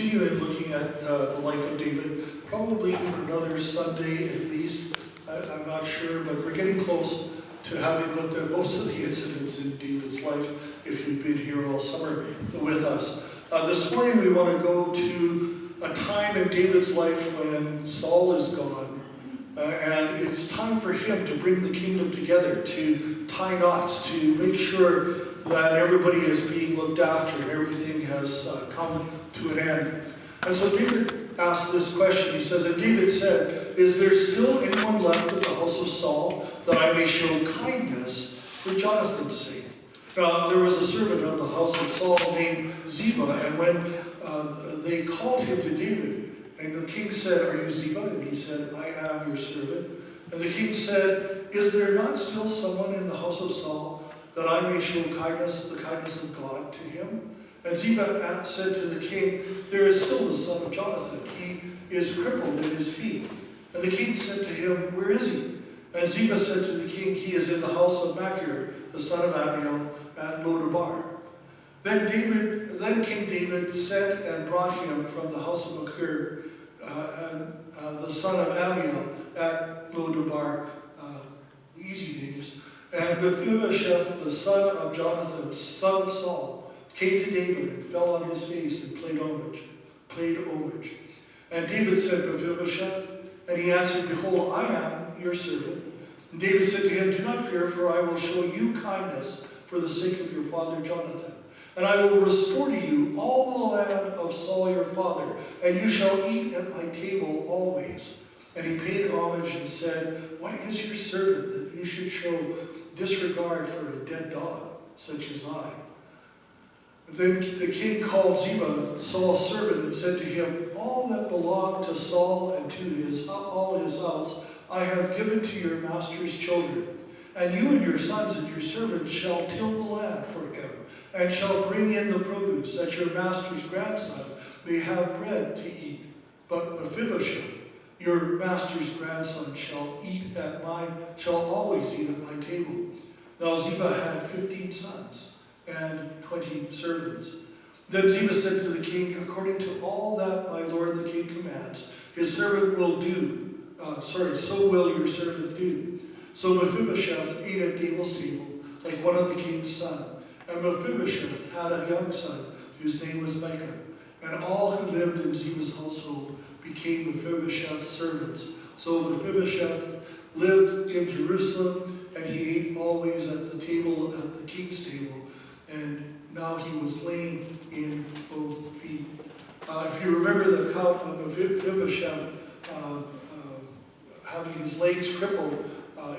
continue in looking at the life of David, probably for another Sunday at least. I'm not sure, but we're getting close to having looked at most of the incidents in David's life, if you've been here all summer with us. This morning we want to go to a time in David's life when Saul is gone, and it's time for him to bring the kingdom together, to tie knots, to make sure that everybody is being looked after and everything has come to an end. And so David asked this question. He says, and David said, is there still anyone left of the house of Saul that I may show kindness for Jonathan's sake? Now, there was a servant of the house of Saul named Ziba, and when they called him to David, and the king said, are you Ziba? And he said, I am your servant. And the king said, is there not still someone in the house of Saul that I may show kindness, the kindness of God to him? And Ziba said to the king, there is still the son of Jonathan. He is crippled in his feet. And the king said to him, where is he? And Ziba said to the king, he is in the house of Machir, the son of Amiel, at Lodabar. Then King David sent and brought him from the house of Machir, the son of Amiel, at Lodabar, easy names. And Mephibosheth, the son of Jonathan, son of Saul, came to David and fell on his face and paid homage. And David said, Mephibosheth, and he answered, behold, I am your servant. And David said to him, do not fear, for I will show you kindness for the sake of your father Jonathan. And I will restore to you all the land of Saul your father, and you shall eat at my table always. And he paid homage and said, what is your servant that you should show disregard for a dead dog such as I? Then the king called Ziba, Saul's servant, and said to him, all that belonged to Saul and to all his house I have given to your master's children. And you and your sons and your servants shall till the land for him, and shall bring in the produce, that your master's grandson may have bread to eat. But Mephibosheth, your master's grandson, shall always eat at my table. Now Ziba had 15 sons and 20 servants. Then Ziba said to the king, according to all that my lord the king commands, his servant will do. So will your servant do. So Mephibosheth ate at David's table, like one of the king's sons. And Mephibosheth had a young son, whose name was Micah. And all who lived in Ziba's household became Mephibosheth's servants. So Mephibosheth lived in Jerusalem, and he ate always at the table, at the king's table. And now he was lame in both feet. If you remember the account of Mephibosheth having his legs crippled,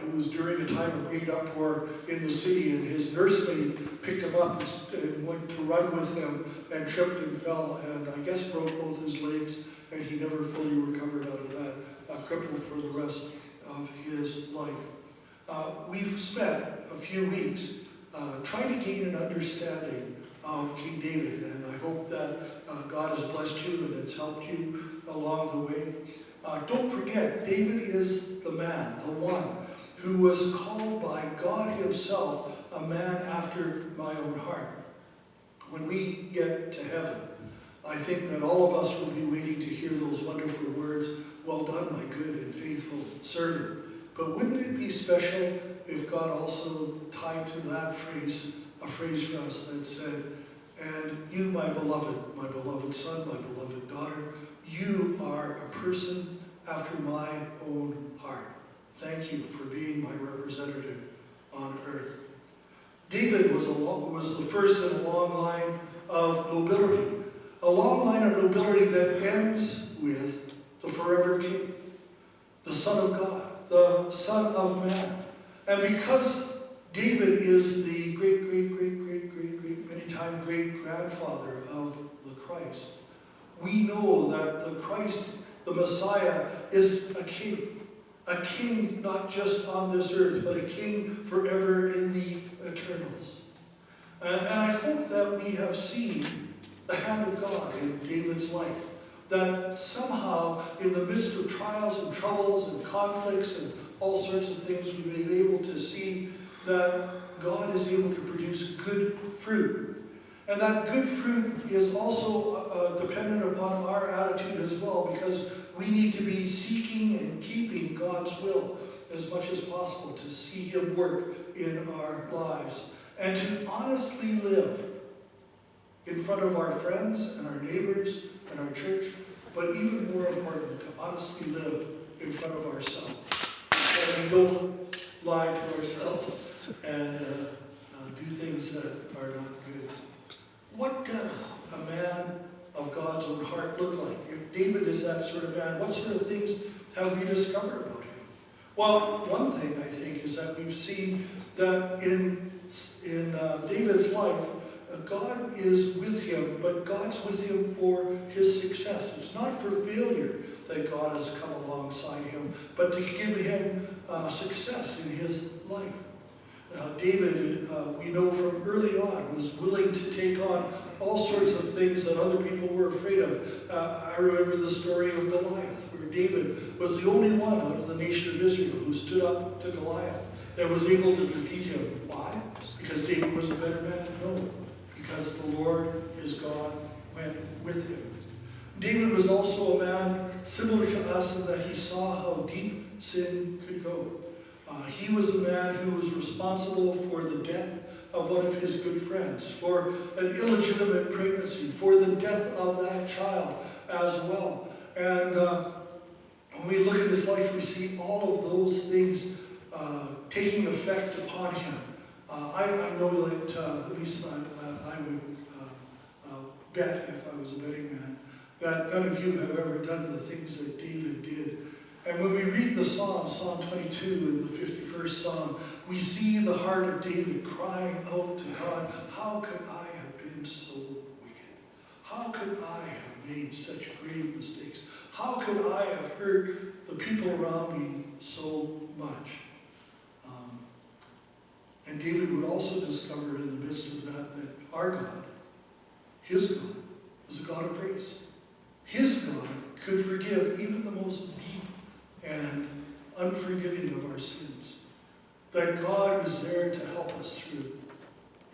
it was during a time of great uproar in the city, and his nursemaid picked him up and went to run with him and tripped and fell, and I guess broke both his legs, and he never fully recovered out of that, crippled for the rest of his life. We've spent a few weeks trying to gain an understanding of King David, and I hope that God has blessed you and it's helped you along the way. Don't forget, David is the man, the one, who was called by God himself a man after my own heart. When we get to heaven, I think that all of us will be waiting to hear those wonderful words, well done, my good and faithful servant. But wouldn't it be special if God also tied to that phrase, a phrase for us that said, and you, my beloved son, my beloved daughter, you are a person after my own heart. Thank you for being my representative on earth. David was the first in a long line of nobility. A long line of nobility that ends with the forever king, the Son of God, the Son of Man. And because David is the great, many-time great-grandfather of the Christ, we know that the Christ, the Messiah, is a king not just on this earth, but a king forever in the eternals. And I hope that we have seen the hand of God in David's life, that somehow in the midst of trials and troubles and conflicts and all sorts of things, we've been able to see that God is able to produce good fruit. And that good fruit is also dependent upon need to be seeking and keeping God's will as much as possible, to see Him work in our lives, and to honestly live in front of our friends and our neighbors and our church, but even more important, to honestly live in front of ourselves. That we don't lie to ourselves and do things that are not good. What does a man of God's own heart look like? If David is that sort of man, what sort of things have we discovered about him? Well, one thing I think is that we've seen that in David's life, God is with him, but God's with him for his success. It's not for failure that God has come alongside him, but to give him success in his life. David, we know from early on, was willing to take on all sorts of things that other people were afraid of. I remember the story of Goliath, where David was the only one out of the nation of Israel who stood up to Goliath and was able to defeat him. Why? Because David was a better man? No, because the Lord, his God, went with him. David was also a man similar to us in that he saw how deep sin could go. He was a man who was responsible for the death of one of his good friends, for an illegitimate pregnancy, for the death of that child as well. And when we look at his life, we see all of those things taking effect upon him. I know that, at least I would bet, if I was a betting man, that none of you have ever done the things that David did. And when we read the Psalm, Psalm 22 in the 51st Psalm, we see the heart of David crying out to God, how could I have been so wicked? How could I have made such grave mistakes? How could I have hurt the people around me so much? And David would also discover in the midst of that our God, his God, was a God of grace. His God could forgive even the most deep and unforgiving of our sins. That God is there to help us through,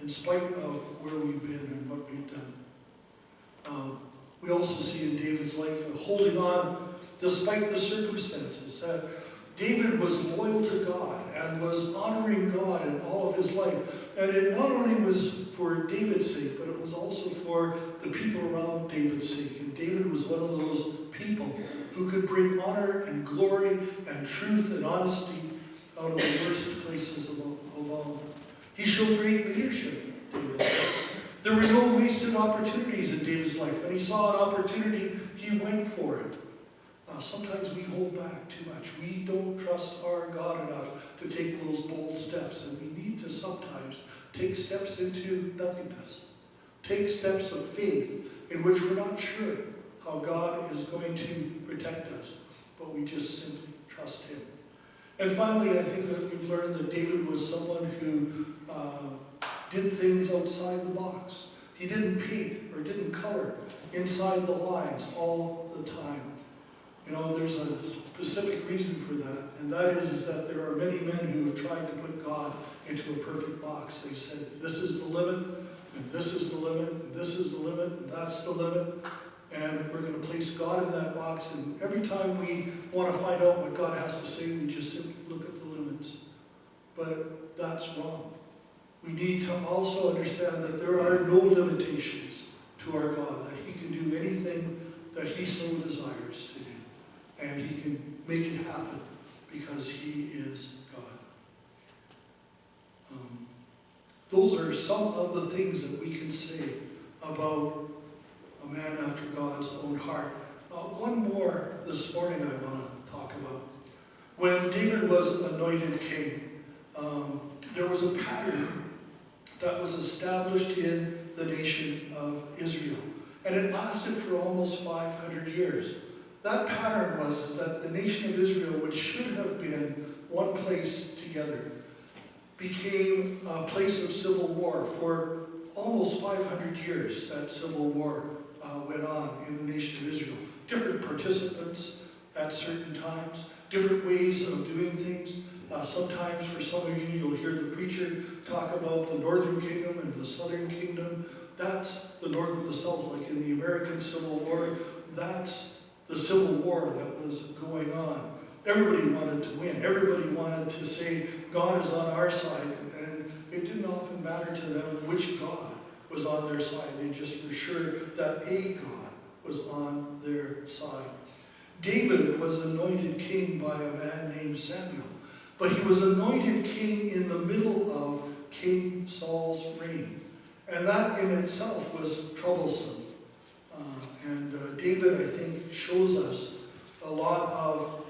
in spite of where we've been and what we've done. We also see in David's life holding on despite the circumstances. That David was loyal to God and was honoring God in all of his life. And it not only was for David's sake, but it was also for the people around David's sake. And David was one of those people who could bring honor and glory and truth and honesty out of the worst places of all. He showed great leadership, David. There were no wasted opportunities in David's life. When he saw an opportunity, he went for it. Sometimes we hold back too much. We don't trust our God enough to take those bold steps, and we need to sometimes take steps into nothingness. Take steps of faith in which we're not sure how God is going to protect us, but we just simply trust him. And finally, I think that we've learned that David was someone who did things outside the box. He didn't paint or didn't color inside the lines all the time. You know, there's a specific reason for that, and that is that there are many men who have tried to put God into a perfect box. They've said, this is the limit, and this is the limit, and this is the limit, and that's the limit, and we're going to place God in that box, and every time we want to find out what God has to say, we just simply look at the limits. But that's wrong. We need to also understand that there are no limitations to our God, that he can do anything that he so desires to do. And he can make it happen because he is God. Those are some of the things that we can say about a man after God's own heart. One more this morning I want to talk about. When David was anointed king, there was a pattern that was established in the nation of Israel. And it lasted for almost 500 years. That pattern was that the nation of Israel, which should have been one place together, became a place of civil war. For almost 500 years, that civil war went on in the nation of Israel. Different participants at certain times, different ways of doing things. Sometimes, for some of you, you'll hear the preacher talk about the northern kingdom and the southern kingdom. That's the north and the south, like in the American Civil War. That's the civil war that was going on. Everybody wanted to win. Everybody wanted to say, God is on our side. And it didn't often matter to them which God was on their side. They just were sure that a God was on their side. David was anointed king by a man named Samuel. But he was anointed king in the middle of King Saul's reign. And that in itself was troublesome. David, I think, shows us a lot of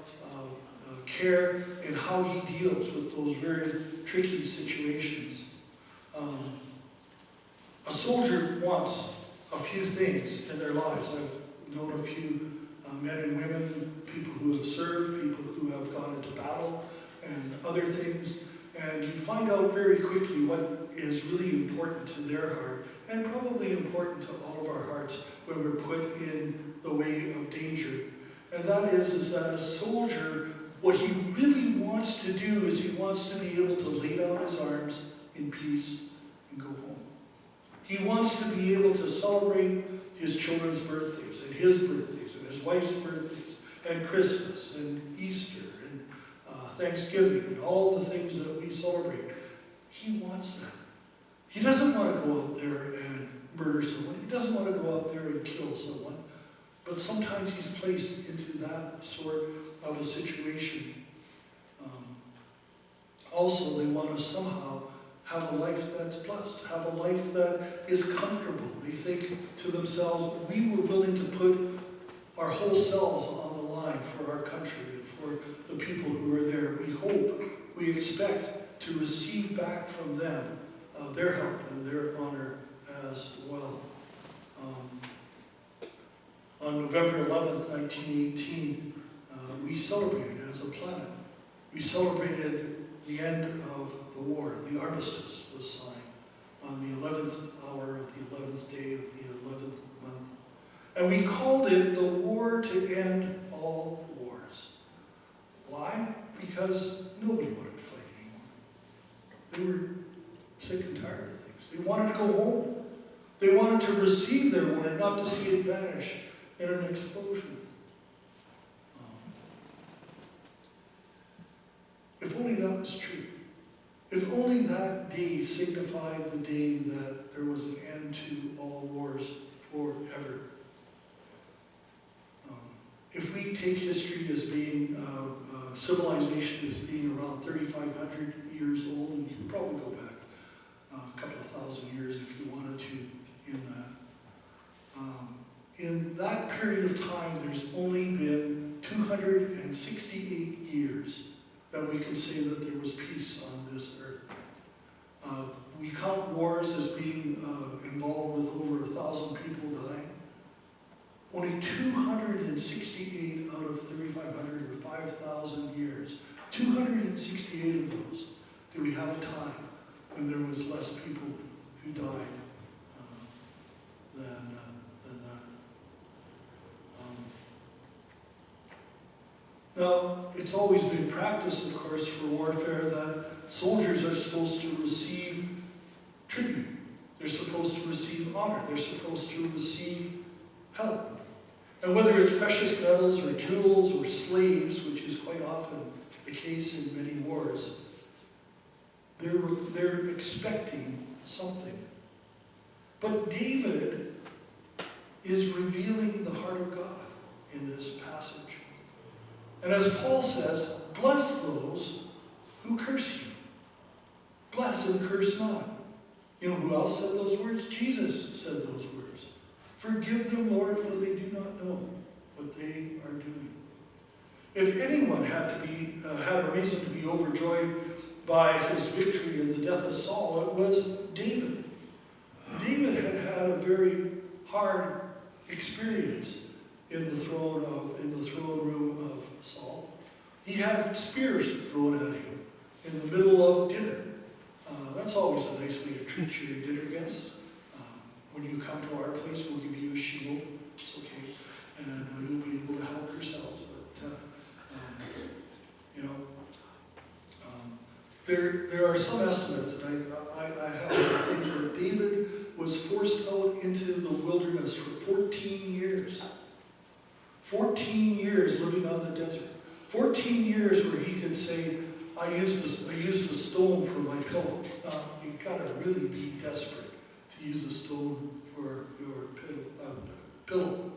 care in how he deals with those very tricky situations. A soldier wants a few things in their lives. I've known a few men and women, people who have served, people who have gone into battle, and other things. And you find out very quickly what is really important to their heart, and probably important to all of our hearts when we're put in the way of danger. And that is that a soldier, what he really wants to do is he wants to be able to lay down his arms in peace and go home. He wants to be able to celebrate his children's birthdays, and his birthdays, and his wife's birthdays, and Christmas, and Easter, and Thanksgiving, and all the things that we celebrate. He wants that. He doesn't want to go out there and murder someone. He doesn't want to go out there and kill someone. But sometimes he's placed into that sort of a situation. Also, they want to somehow have a life that's blessed, have a life that is comfortable. They think to themselves, we were willing to put our whole selves on the line for our country and for the people who are there. We hope, we expect to receive back from them their help and their honor as well. On November 11th, 1918, we celebrated as a planet. We celebrated the end of the war. The armistice was signed on the 11th hour of the 11th day of the 11th month. And we called it the war to end all wars. Why? Because nobody wanted to fight anymore. They were sick and tired of things. They wanted to go home. They wanted to receive their word, not to see it vanish in an explosion. If only that was true. If only that day signified the day that there was an end to all wars forever. If we take history as being, civilization as being around 3,500 years old, and you could probably go back a couple of thousand years if you wanted to in that. In that period of time, there's only been 268 years that we can say that there was peace on this earth. We count wars as being involved with over 1,000 people dying. Only 268 out of 3,500 or 5,000 years, 268 of those did we have a time when there was less people who died than that. Now, it's always been practiced, of course, for warfare that soldiers are supposed to receive tribute. They're supposed to receive honor. They're supposed to receive help. And whether it's precious metals or jewels or slaves, which is quite often the case in many wars, they're expecting something. But David is revealing the heart of God in this passage. And as Paul says, bless those who curse you. Bless and curse not. You know who else said those words? Jesus said those words. Forgive them, Lord, for they do not know what they are doing. If anyone had a reason to be overjoyed by his victory in the death of Saul, it was David. David had had a very hard experience in the throne room of Saul. He had spears thrown at him in the middle of dinner. That's always a nice way to treat your dinner guests. When you come to our place, we'll give you a shield. It's okay, and you'll be able to help yourselves. But there are some estimates, and I think that David was forced out into the wilderness for 14 years. 14 years living on the desert. 14 years where he could say, I used a stone for my pillow. You gotta really be desperate to use a stone for your pillow.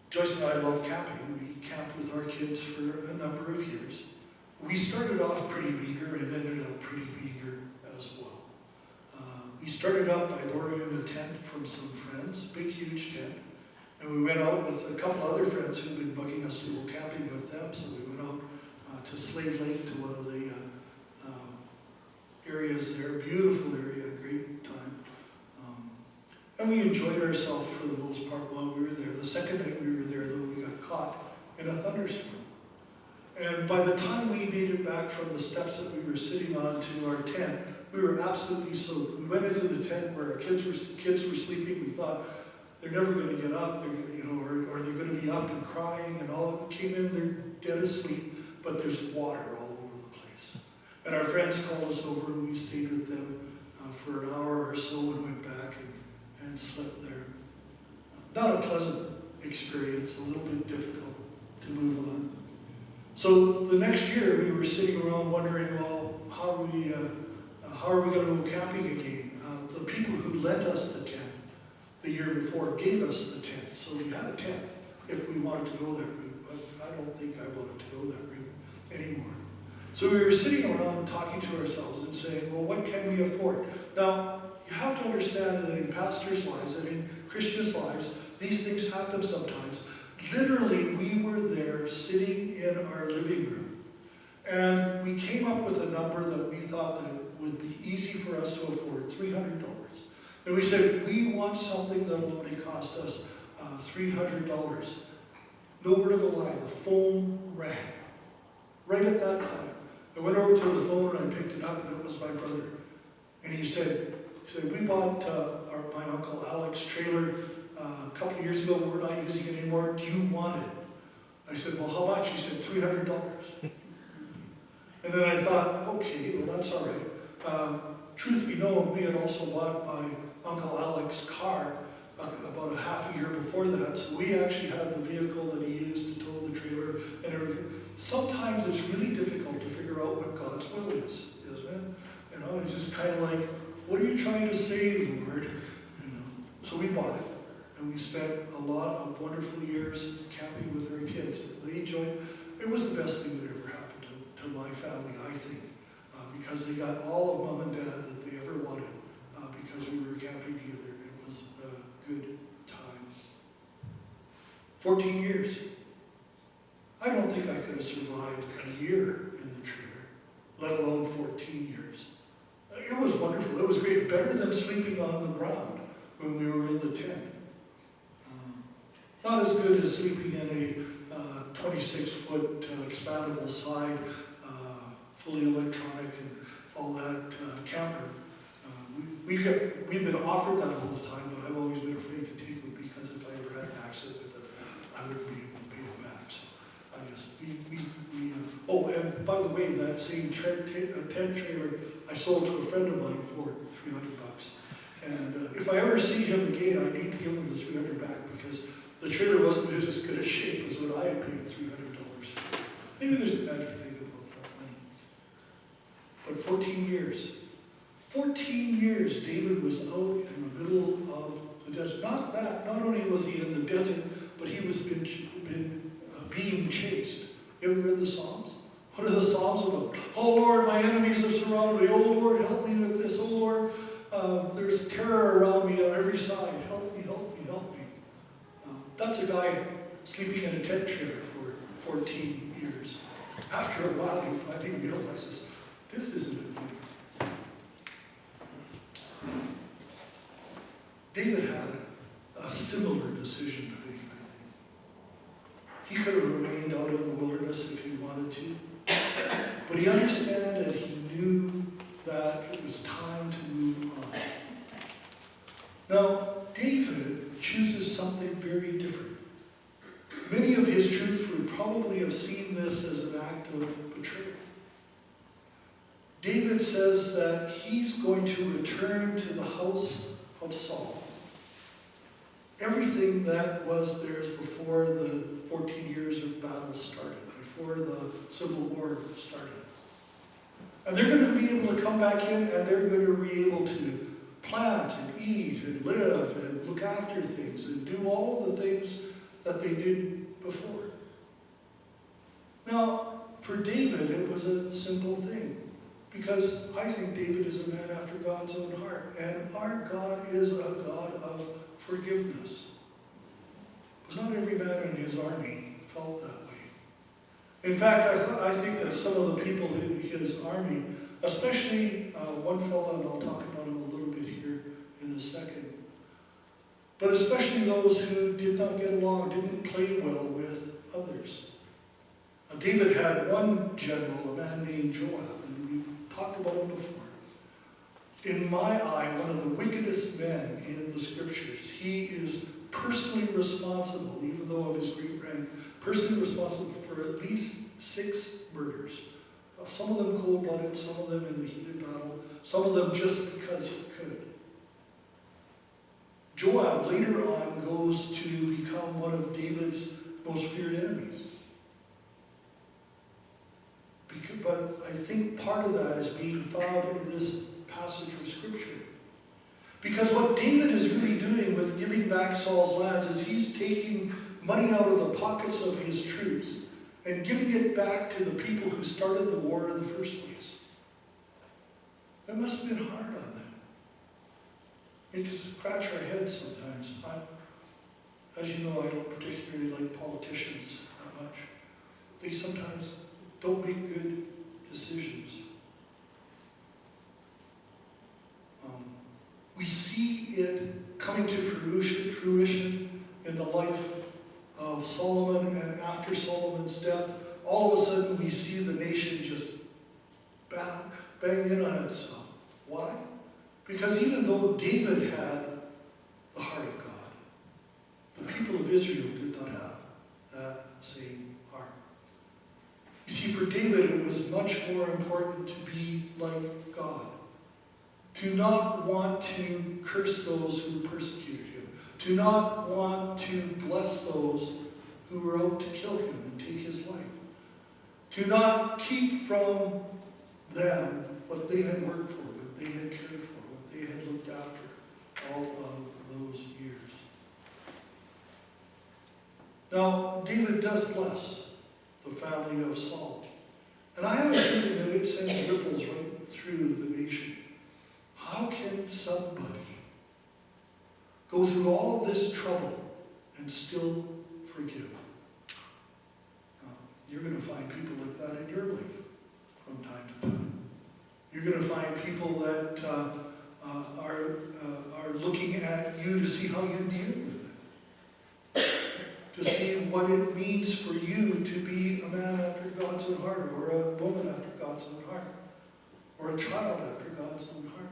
Joyce and I love camping. We camped with our kids for a number of years. We started off pretty meager and ended up pretty meager as well. We started out by borrowing a tent from some friends, big, huge tent. And we went out with a couple other friends who'd been bugging us to go camping with them. So we went out to Slave Lake, to one of the areas there. Beautiful area, great time. And we enjoyed ourselves for the most part while we were there. The second night we were there, though, we got caught in a thunderstorm. And by the time we made it back from the steps that we were sitting on to our tent, we were absolutely soaked. We went into the tent where our kids were sleeping. We thought, they're never going to get up, or they're going to be up and crying, and all. Came in, they're dead asleep, but there's water all over the place. And our friends called us over, and we stayed with them for an hour or so and went back and slept there. Not a pleasant experience, a little bit difficult to move on. So the next year, we were sitting around wondering, well, how are we going to go camping again? The people who lent us the tent the year before gave us the tent, so we had a tent if we wanted to go that route, but I don't think I wanted to go that route anymore. So we were sitting around talking to ourselves and saying, well, what can we afford? Now, you have to understand that in pastors' lives and in Christians' lives, these things happen sometimes. Literally, we were there sitting in our living room, and we came up with a number that we thought that would be easy for us to afford, $300. And we said, we want something that will only cost us $300. No word of a lie, the phone rang. Right at that time. I went over to the phone and I picked it up, and it was my brother. And he said, we bought my Uncle Alex's trailer a couple of years ago. We're not using it anymore. Do you want it? I said, well, how much? He said, $300. And then I thought, okay, well, that's all right. Truth be known, we had also bought my Uncle Alex's car about a half a year before that. So we actually had the vehicle that he used to tow the trailer and everything. Sometimes it's really difficult to figure out what God's will is, isn't it? It's just kind of like, what are you trying to say, Lord? So we bought it, and we spent a lot of wonderful years camping with our kids. They enjoyed. It was the best thing that ever happened to my family, I think, because they got all of Mom and Dad that they ever wanted because we were camping together. It was a good time. 14 years. I don't think I could have survived a year in the trailer, let alone 14 years. It was wonderful. It was great. Better than sleeping on the ground when we were in the tent. Not as good as sleeping in a 26-foot expandable side, fully electronic and all that camper. We've been offered that all the time, but I've always been afraid to take it because if I ever had an accident with it, I wouldn't be able to pay it back. So I just, oh, and by the way, that same tent trailer I sold to a friend of mine for $300. And if I ever see him again, I need to give him the $300 back because the trailer wasn't in as good a shape as what I had paid $300. Maybe there's a magic thing about that money. But 14 years. 14 years David was out in the middle of the desert. Not only was he in the desert, but he was being chased. You ever read the Psalms? What are the Psalms about? Oh Lord, my enemies have surrounded me. Oh Lord, help me with this. Oh Lord, there's terror around me on every side. Help me, help me, help me. That's a guy sleeping in a tent trailer for 14 years. After a while, he finally realizes, this isn't a good thing. David had a similar decision to make, I think. He could have remained out in the wilderness if he wanted to, but he understood and he knew that it was time to move on. Now, David chooses something very different. Many of his troops would probably have seen this as an act of betrayal. David says that he's going to return to the house of Saul. everything that was theirs before the 14 years of battle started, before the Civil War started. And they're going to be able to come back in, and they're going to be able to plant and eat and live and look after things and do all of the things that they did before. Now, for David, it was a simple thing, because I think David is a man after God's own heart, and our God is a God of forgiveness. But not every man in his army felt that way. In fact, I think that some of the people in his army, especially one fellow, and I'll talk about him a little bit here in a second, but especially those who did not get along, didn't play well with others. David had one general, a man named Joab, and we've talked about him before. In my eye, one of the wickedest men in the scriptures. He is personally responsible, even though of his great rank, personally responsible for at least 6 murders. Some of them cold-blooded, some of them in the heat of battle, some of them just because he could. Joab later on goes to become one of David's most feared enemies. But I think part of that is being found in this passage from Scripture. Because what David is really doing with giving back Saul's lands is he's taking money out of the pockets of his troops and giving it back to the people who started the war in the first place. That must have been hard on them. Make us scratch our heads sometimes. As you know, I don't particularly like politicians that much. They sometimes don't make good decisions. We see it coming to fruition in the life of Solomon, and after Solomon's death, all of a sudden we see the nation just bang in on itself. Why? Because even though David had the heart of God, the people of Israel did not have that same heart. You see, for David, it was much more important to be like God, to not want to curse those who persecuted him, to not want to bless those who were out to kill him and take his life, to not keep from them what they had worked for, what they had cared for, what they had looked after all of those years. Now, David does bless the family of Saul. And I have a feeling that it sends ripples right through the nation. How can somebody go through all of this trouble and still forgive? You're going to find people like that in your life from time to time. You're going to find people that are looking at you to see how you deal with it, to see what it means for you to be a man after God's own heart, or a woman after God's own heart, or a child after God's own heart.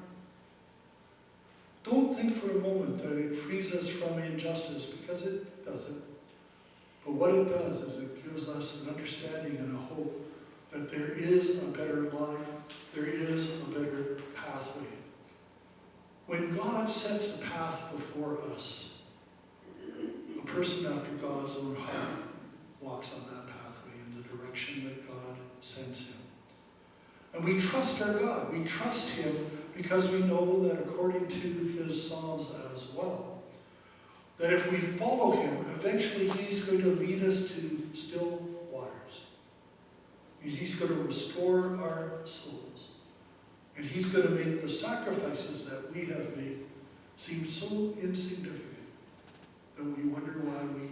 Don't think for a moment that it frees us from injustice, because it doesn't. But what it does is it gives us an understanding and a hope that there is a better life, there is a better pathway. When God sets a path before us, a person after God's own heart walks on that pathway in the direction that God sends him. And we trust our God. We trust him because we know that according to his Psalms as well, that if we follow him, eventually he's going to lead us to still waters. He's going to restore our souls. And he's going to make the sacrifices that we have made seem so insignificant that we wonder why we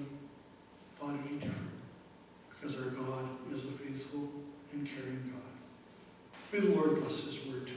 thought any different. Because our God is a faithful and caring God. May the Lord bless his word to